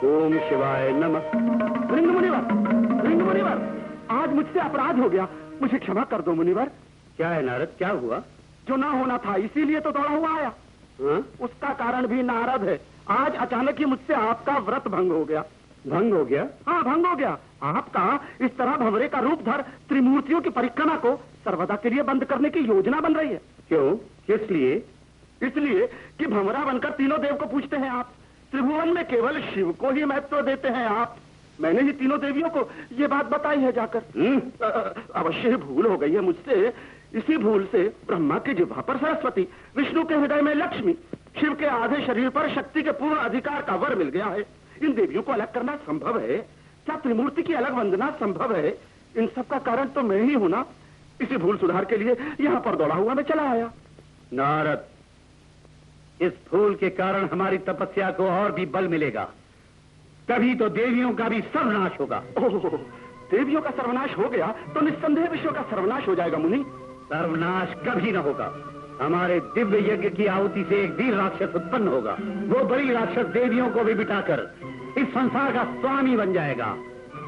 ओम शिवाय नमः। भृंग मुनिवर, आज मुझसे अपराध हो गया, मुझे क्षमा कर दो मुनिवर। क्या है नारद, क्या हुआ? जो ना होना था इसीलिए तो दौड़ा हुआ आया। उसका कारण भी नारद है। आज अचानक ही मुझसे आपका व्रत भंग हो गया। भंग हो गया? हाँ, भंग हो गया। आपका इस तरह भंवरे का रूप धर त्रिमूर्तियों की परिक्रमा को सर्वदा के लिए बंद करने की योजना बन रही है। क्यों, किस लिए? इसलिए कि भंवरा बनकर तीनों देव को पूछते हैं आप। त्रिभुवन में केवल शिव को ही महत्व देते हैं आप। मैंने ही तीनों देवियों को ये बात बताई है जाकर। अवश्य ही भूल हो गई है मुझसे। इसी भूल से ब्रह्मा की जिह्वा पर सरस्वती, विष्णु के हृदय में लक्ष्मी, शिव के आधे शरीर पर शक्ति के पूर्ण अधिकार का वर मिल गया है। इन देवियों को अलग करना संभव है क्या? त्रिमूर्ति की अलग वंदना संभव है? इन सब का कारण तो मैं ही हूं ना। इसी भूल सुधार के लिए यहाँ पर दौड़ा हुआ मैं चला आया। नारद, इस भूल के कारण हमारी तपस्या को और भी बल मिलेगा। तभी तो देवियों का भी सर्वनाश होगा। देवियों का सर्वनाश हो गया तो निस्संदेह विश्व का सर्वनाश हो जाएगा मुनि। सर्वनाश कभी न होगा। हमारे दिव्य यज्ञ की आहुति से एक वीर राक्षस उत्पन्न होगा। वो बड़ी राक्षस देवियों को भी बिठाकर इस संसार का स्वामी बन जाएगा।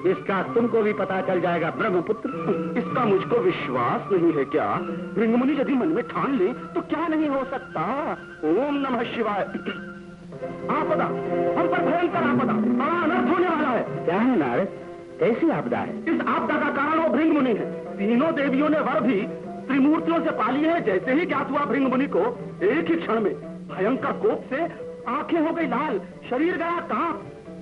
इसका तुमको भी पता चल जाएगा ब्रह्मपुत्र। इसका मुझको विश्वास नहीं है क्या? भृंग मुनि यदि मन में ठान ले तो क्या नहीं हो सकता। ओम नमः शिवाय। आपदा, हम पर भयंकर आपदा, बड़ा अनर्थ होने वाला है। क्या है नारद, कैसी आपदा है? इस आपदा का कारण वो भृंग मुनि है। तीनों देवियों ने वर भी त्रिमूर्तियों से पाली है। जैसे ही ज्ञात हुआ भृंग मुनि को, एक ही क्षण में भयंकर कोप से आंखें हो गई लाल, शरीर गया कांप,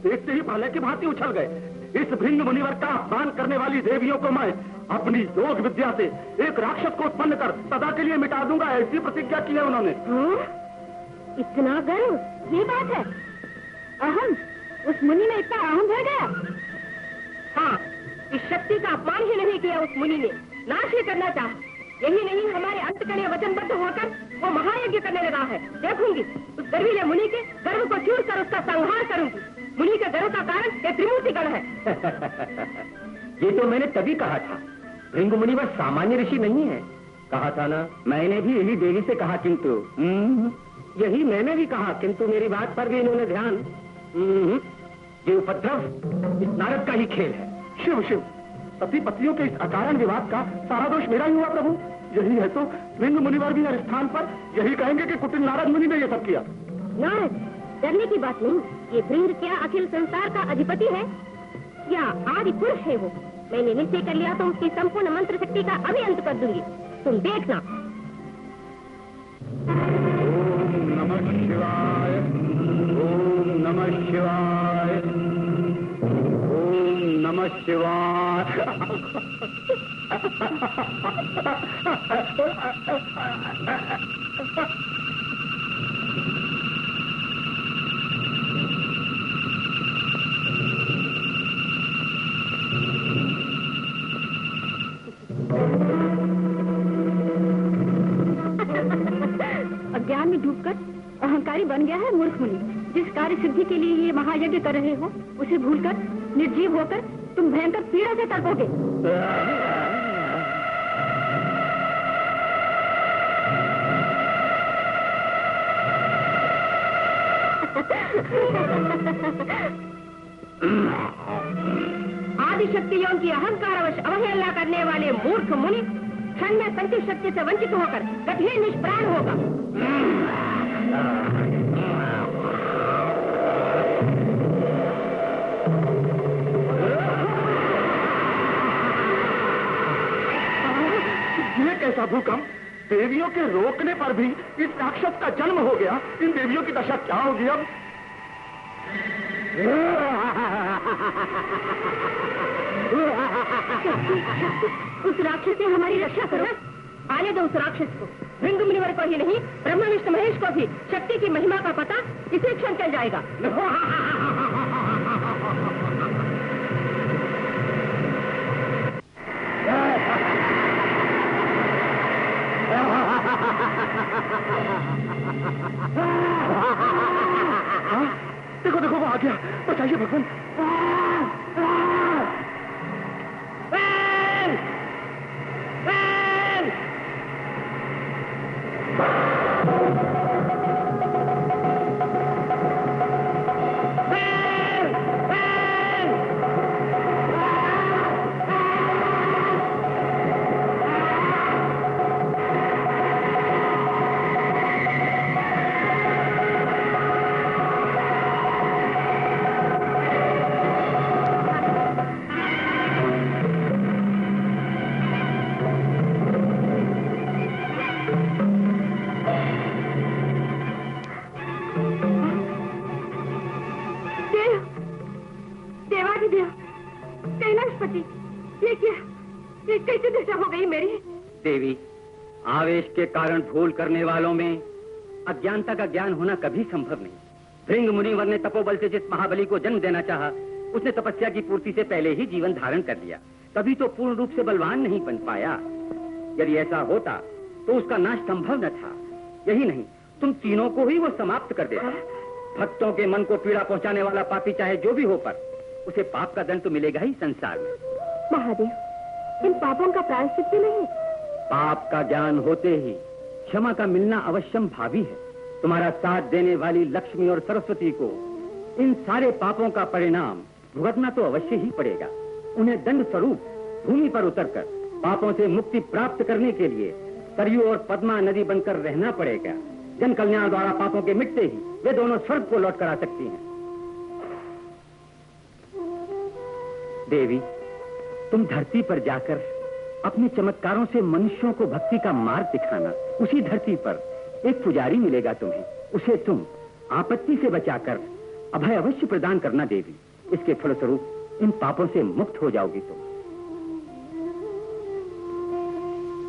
देखते ही भाले की भांति उछल गए। इस भृंग मुनिवर का अपमान करने वाली देवियों को मैं अपनी योग विद्या से एक राक्षस को उत्पन्न कर सदा के लिए मिटा दूंगा, ऐसी प्रतिज्ञा की है उन्होंने। इतना गर्व, ये बात है? अहम, उस मुनि में इतना अहम भर गया? हाँ, इस शक्ति का अपमान ही नहीं किया उस मुनि ने, नाश ही करना चाहा। यही नहीं, हमारे अंत के लिए वचनबद्ध होकर वो महायज्ञ करने लगा है। देखूंगी उस गर्वीले मुनि के गर्व को चूर कर उसका संहार करूंगी। मुनि के गर्व का कारण ये त्रिमूर्ति गण है। ये तो मैंने तभी कहा था, भृंग मुनिवर सामान्य ऋषि नहीं है। कहा था ना, मैंने भी यही देवी से कहा, किंतु यही मैंने भी कहा, किंतु मेरी बात पर भी इन्होंने ध्यान। ये उपद्रव इस नारद का ही खेल है। शिव शिव, सती पतियों के इस अकारण विवाद का सारा दोष मेरा ही हुआ प्रभु। यही है तो भृंग मुनिवर भी हर स्थान पर यही कहेंगे कि कुटिल नारद मुनि ने ये सब किया। नारद, डरने की बात नहीं। ये भृंग क्या अखिल संसार का अधिपति है या आदि पुरुष है वो? मैंने निश्चय कर लिया तो उसकी संपूर्ण मंत्र शक्ति का अभी अंत कर दूंगी, तुम देखना। ओम नमः शिवाय, ओम नमः शिवाय, ओम नमः शिवाय। अज्ञान में डूबकर अहंकारी बन गया है मूर्ख मुनि। जिस कार्य सिद्धि के लिए ये महायज्ञ कर रहे हो, उसे भूलकर निर्जीव होकर तुम भयंकर पीड़ा से तड़पोगे। आदिशक्तियों की अहंकारवश अवहेलना करने वाले मूर्ख मुनि क्षण में संचित शक्ति से वंचित होकर कठिन निष्प्राण होगा। ये कैसा भूकंप? देवियों के रोकने पर भी इस राक्षस का जन्म हो गया। इन देवियों की दशा क्या होगी अब? उस राक्षस से हमारी रक्षा करो। आने दो उस राक्षस को। भृंग मुनिवर को ही नहीं, ब्रह्मा विष्णु महेश को भी शक्ति की महिमा का पता इसी क्षण चल जाएगा। देखो देखो, वो आ गया। बचाइए भगवान। देवाधिदेव, कैलाशपति, ये क्या, ये कैसी दशा हो गई मेरी? देवी, आवेश के कारण भूल करने वालों में अज्ञानता का ज्ञान होना कभी संभव नहीं। भृंग मुनिवर ने तपोबल से जिस महाबली को जन्म देना चाहा, उसने तपस्या की पूर्ति से पहले ही जीवन धारण कर लिया, तभी तो पूर्ण रूप से बलवान नहीं बन पाया। यदि ऐसा होता तो उसका नाश संभव न था। यही नहीं, तुम तीनों को ही वो समाप्त कर देता। भक्तों के मन को पीड़ा पहुंचाने वाला पापी चाहे जो भी हो, पर उसे पाप का दंड तो मिलेगा ही संसार में। महादेव, इन पापों का प्रायश्चित नहीं? पाप का ज्ञान होते ही क्षमा का मिलना अवश्यम भावी है। तुम्हारा साथ देने वाली लक्ष्मी और सरस्वती को इन सारे पापों का परिणाम भुगतना तो अवश्य ही पड़ेगा। उन्हें दंड स्वरूप भूमि पर उतरकर पापों से मुक्ति प्राप्त करने के लिए सरयू और पद्मा नदी बनकर रहना पड़ेगा। जन कल्याण द्वारा पापों के मिटते ही वे दोनों स्वर्ग को लौट कर आ सकती हैं। देवी, तुम धरती पर जाकर अपने चमत्कारों से मनुष्यों को भक्ति का मार्ग दिखाना। उसी धरती पर एक पुजारी मिलेगा तुम्हें, उसे तुम आपत्ति से बचाकर अभय अवश्य प्रदान करना देवी। इसके फलस्वरूप इन पापों से मुक्त हो जाओगी तुम।